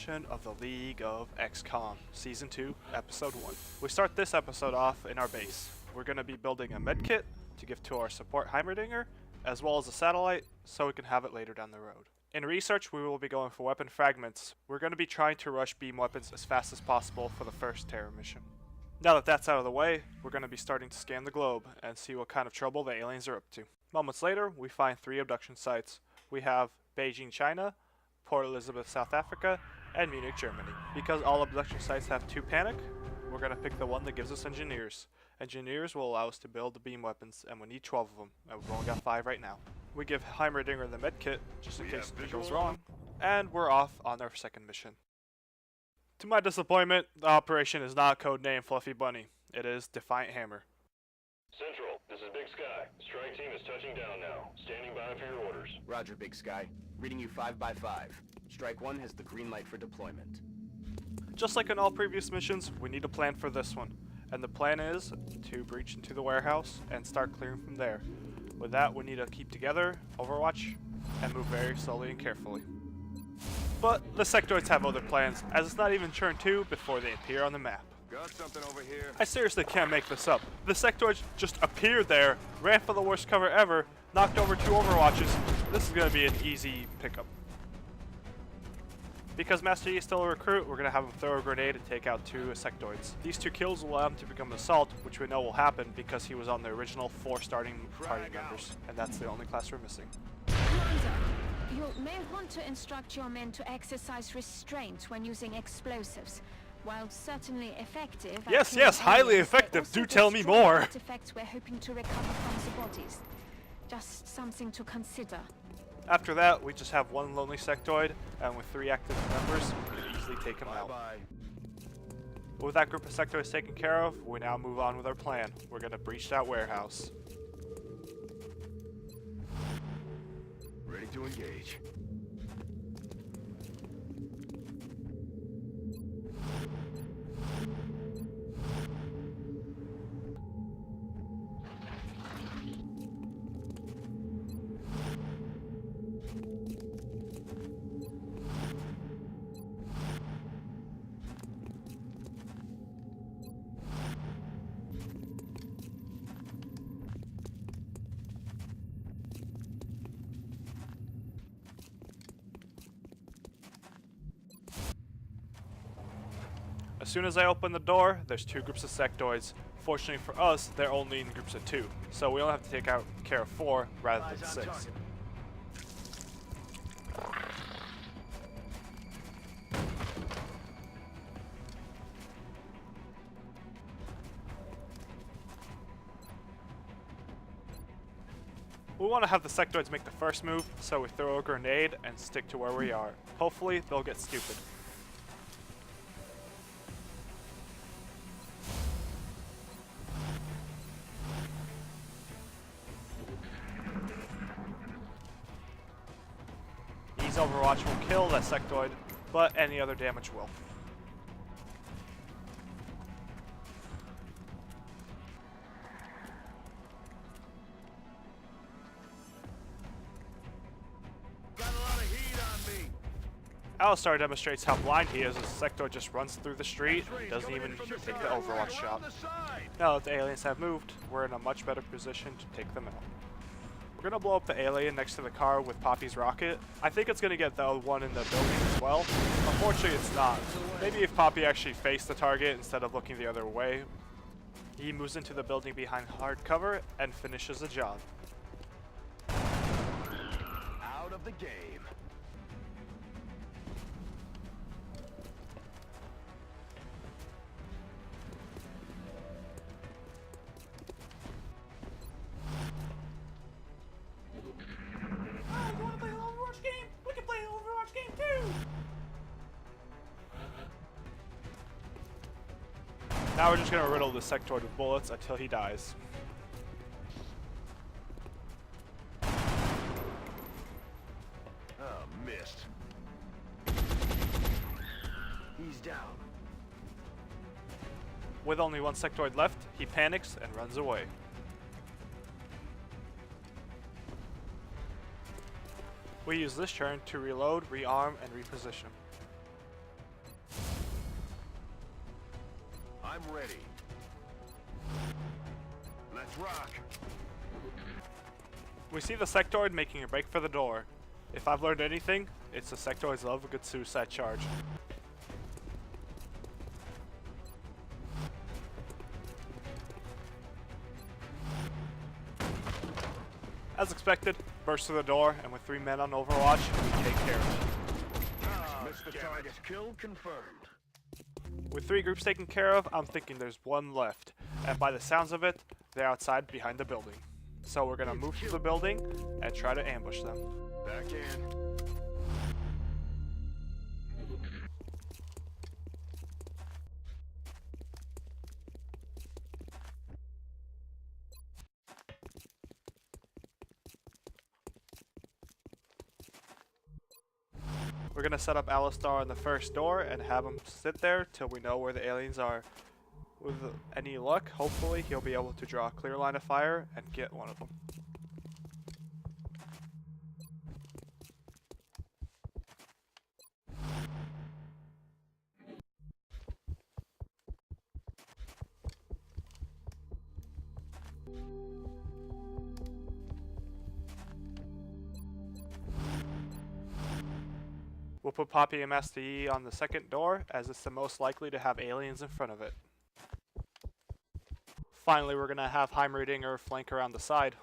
mission of the League of Xcom, Season 2, Episode 1. We start this episode off in our base. We're going to be building a medkit to give to our support Heimerdinger, as well as a satellite, so we can have it later down the road. In research, we will be going for weapon fragments. We're going to be trying to rush beam weapons as fast as possible for the first terror mission. Now that that's out of the way, we're going to be starting to scan the globe and see what kind of trouble the aliens are up to. Moments later, we find 3 abduction sites. We have Beijing, China, Port Elizabeth, South Africa, and Munich, Germany. Because all abduction sites have 2 panic, we're going to pick the one that gives us engineers. Engineers will allow us to build the beam weapons, and we need 12 of them, and we've only got 5 right now. We give Heimerdinger the medkit, just in case it goes wrong, and we're off on our second mission. To my disappointment, the operation is not codenamed Fluffy Bunny. It is Defiant Hammer. Central, this is Big Sky. Strike team is touching down now. Standing by for your orders. Roger, Big Sky. Reading you 5x5. Strike 1 has the green light for deployment. Just like in all previous missions, we need a plan for this one. And the plan is to breach into the warehouse and start clearing from there. With that, we need to keep together, overwatch, and move very slowly and carefully. But the sectoids have other plans, as it's not even turn 2 before they appear on the map. Got something over here. I seriously can't make this up. The sectoids just appeared there, ran for the worst cover ever, knocked over 2 overwatches. This is going to be an easy pickup. Because Master Yi is still a recruit, we're going to have him throw a grenade and take out 2 sectoids. These 2 kills will allow him to become an assault, which we know will happen because he was on the original 4 starting party members, and that's the only class we're missing. Commander, you may want to instruct your men to exercise restraint when using explosives. While certainly effective, Yes, highly effective. Do tell me more. Artifacts we're hoping to recover from the bodies. Just something to consider. After that, we just have 1 lonely sectoid, and with 3 active members, we can easily take him out. With that group of sectoids taken care of, we now move on with our plan. We're going to breach that warehouse. Ready to engage. As soon as I open the door, there's 2 groups of sectoids. Fortunately for us, they're only in groups of 2, so we only have to take care of 4 rather than 6. We want to have the sectoids make the first move, so we throw a grenade and stick to where we are. Hopefully, they'll get stupid. Overwatch will kill that sectoid, but any other damage will. Got a lot of heat on me. Alistar demonstrates how blind he is as the sectoid just runs through the street and doesn't even take the overwatch shot. Now that the aliens have moved, we're in a much better position to take them out. We're going to blow up the alien next to the car with Poppy's rocket. I think it's going to get the one in the building as well. Unfortunately, it's not. Maybe if Poppy actually faced the target instead of looking the other way. He moves into the building behind hard cover and finishes the job. Out of the game. Now we're just going to riddle the sectoid with bullets until he dies. Oh, missed. He's down. With only 1 sectoid left, he panics and runs away. We use this turn to reload, rearm, and reposition. I'm ready. Let's rock. We see the sectoid making a break for the door. If I've learned anything, it's the sectoids love a good suicide charge. As expected, burst through the door, and with 3 men on Overwatch, we take care of it. Missed the target. Kill confirmed. With 3 groups taken care of, I'm thinking there's 1 left. And by the sounds of it, they're outside behind the building. So we're gonna move through the building and try to ambush them. Back in. We're gonna set up Alistar on the first door and have him sit there till we know where the aliens are. With any luck, hopefully he'll be able to draw a clear line of fire and get one of them. We'll put Poppy and Master Yi on the second door, as it's the most likely to have aliens in front of it. Finally, we're gonna have Heimerdinger flank around the side.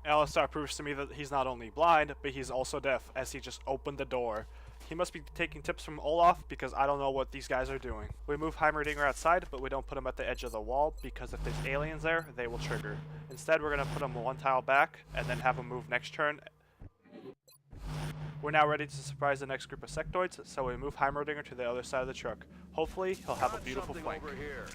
Alistar proves to me that he's not only blind, but he's also deaf, as he just opened the door. He must be taking tips from Olaf, because I don't know what these guys are doing. We move Heimerdinger outside, but we don't put him at the edge of the wall, because if there's aliens there, they will trigger. Instead, we're going to put him 1 tile back, and then have him move next turn. We're now ready to surprise the next group of sectoids, so we move Heimerdinger to the other side of the truck. Hopefully, he'll have a beautiful flank. Over here.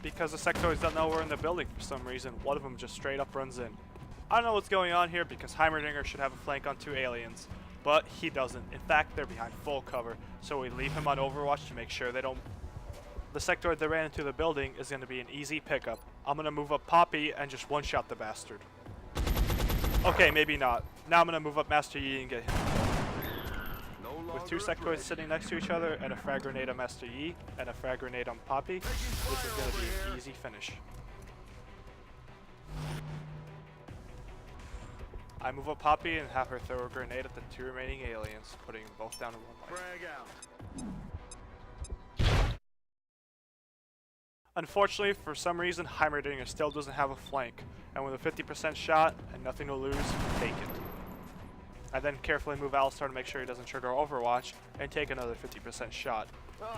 Because the sectoids don't know we're in the building for some reason, one of them just straight up runs in. I don't know what's going on here, because Heimerdinger should have a flank on 2 aliens, but he doesn't. In fact, they're behind full cover, so we leave him on Overwatch to make sure they don't... The sectoid that ran into the building is going to be an easy pickup. I'm going to move up Poppy and just one-shot the bastard. Okay, maybe not. Now I'm going to move up Master Yi and get him. With 2 sectoids sitting next to each other, and a frag grenade on Master Yi, and a frag grenade on Poppy, this is going to be an easy finish. I move up Poppy and have her throw a grenade at the 2 remaining aliens, putting them both down in 1 line. Frag out. Unfortunately, for some reason, Heimerdinger still doesn't have a flank, and with a 50% shot and nothing to lose, take it. I then carefully move Alistar to make sure he doesn't trigger Overwatch, and take another 50% shot.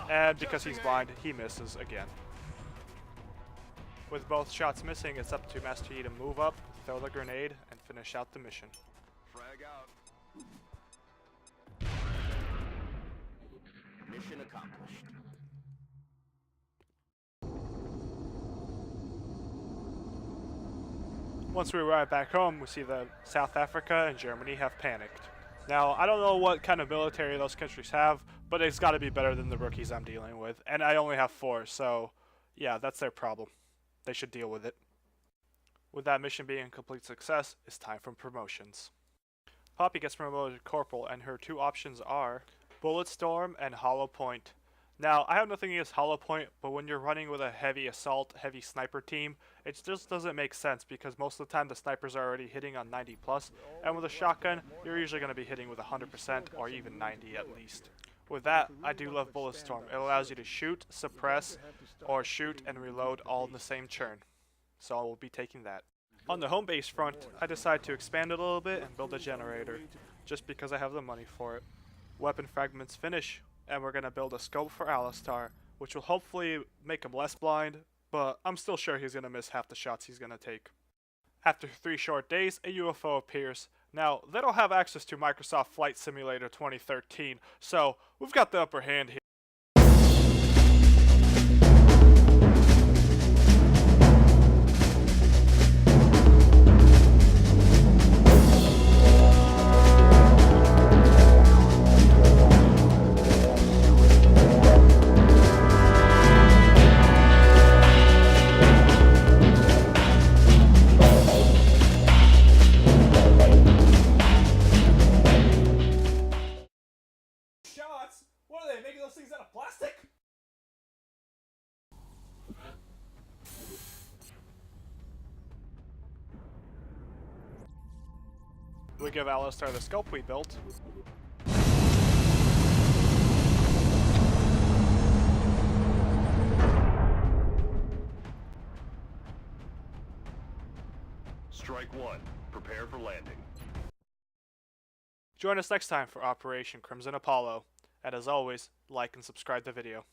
And because he's blind, he misses again. With both shots missing, it's up to Master Yi to move up, throw the grenade, and finish out the mission. Frag out. Mission accomplished. Once we arrive back home, we see that South Africa and Germany have panicked. Now, I don't know what kind of military those countries have, but it's got to be better than the rookies I'm dealing with. And I only have 4, so yeah, that's their problem. They should deal with it. With that mission being a complete success, it's time for promotions. Poppy gets promoted to Corporal, and her 2 options are Bulletstorm and Hollow Point. Now, I have nothing against Hollow Point, but when you're running with a heavy assault, heavy sniper team, it just doesn't make sense because most of the time the snipers are already hitting on 90+, and with a shotgun, you're usually going to be hitting with 100% or even 90 at least. With that, I do love Bulletstorm. It allows you to shoot, suppress, or shoot and reload all in the same churn. So I will be taking that. On the home base front, I decided to expand it a little bit and build a generator, just because I have the money for it. Weapon fragments finish, and we're going to build a scope for Alistar, which will hopefully make him less blind, but I'm still sure he's going to miss half the shots he's going to take. After 3 short days, a UFO appears. Now, they don't have access to Microsoft Flight Simulator 2013, so we've got the upper hand here. we give Alistair the scope we built. Strike one. Prepare for landing. Join us next time for Operation Crimson Apollo, and as always, like and subscribe the video.